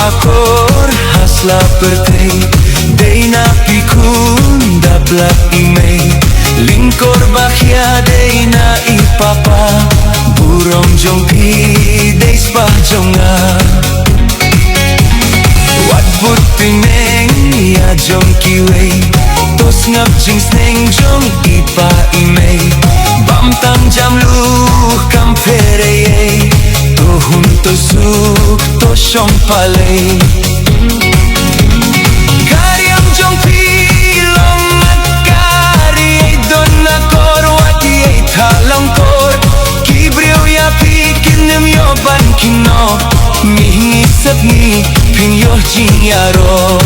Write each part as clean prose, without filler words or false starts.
Akor hasla pyrthei dei na pikun dablak imei lingkor bakhya dei na ipapa burom jong pi dei spah jonga wat butineng ya jong kiwei tos ngap jing sneng jong ipa imei bam tam jam lu kam pyrthei to hun to suk to shong palei karyam jong pilong kari don akor wati thalang kor kibreu ya pikin yo ban kino mi sapni pin yo jing yaro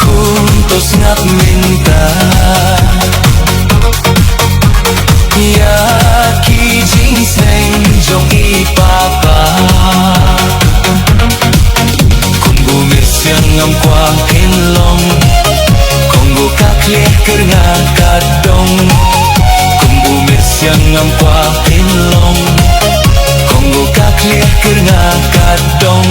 kun to snap minta ya ki jing seng jong ipapa kung bumisyang ngam kwa kinlong kung bukakle kerna kadong kung bumisyang ngam kwa kinlong kung bukakle kerna kadong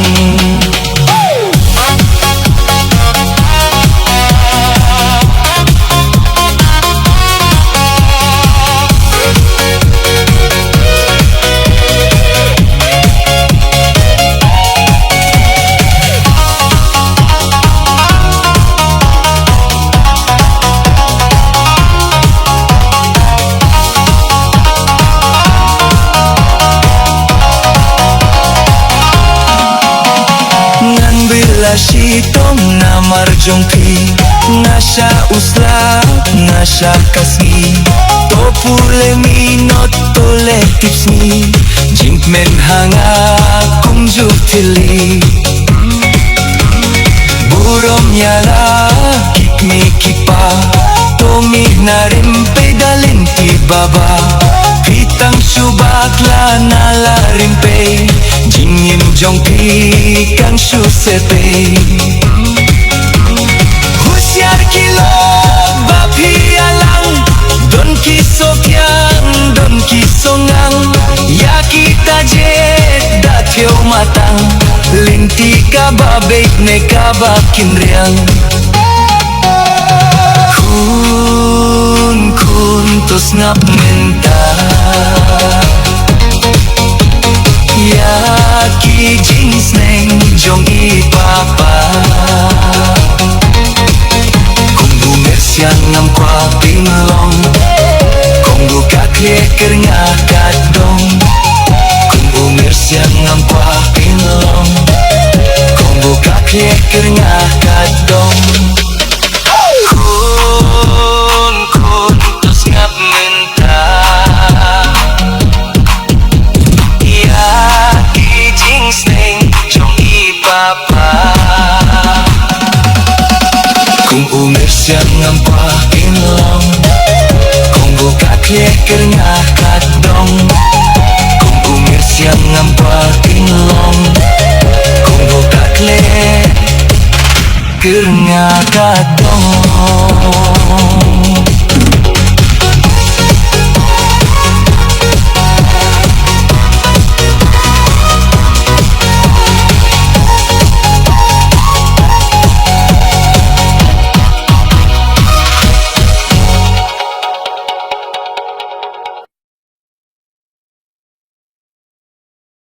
Sitong namar jongki ngasha usla ngasha kasgi to pule minot tole tipsni jinkmen hanga kumju tili burom nyala kikmi kipa to mi narim pedalin ti baba pitang subakla nala rimpe jingin jongki kang susepe husyar kilo bapi alang don kisokyang don kisongang ya kita jet da theo matang linti ka babek ne ka bakin riang kun tos ngap menta ya ki jing sneng jong ipapa kung bumisyang ngam kwa pinglong kung bukakle kerna kadong kung bumisyang ngam kwa pinglong kung bukakle kerna kadong kun tos ngap menta kung umisyang ngam kwa kinlong kung bukakle kerna kadong kung umisyang ngam kwa kinlong kung bukakle kerna kadong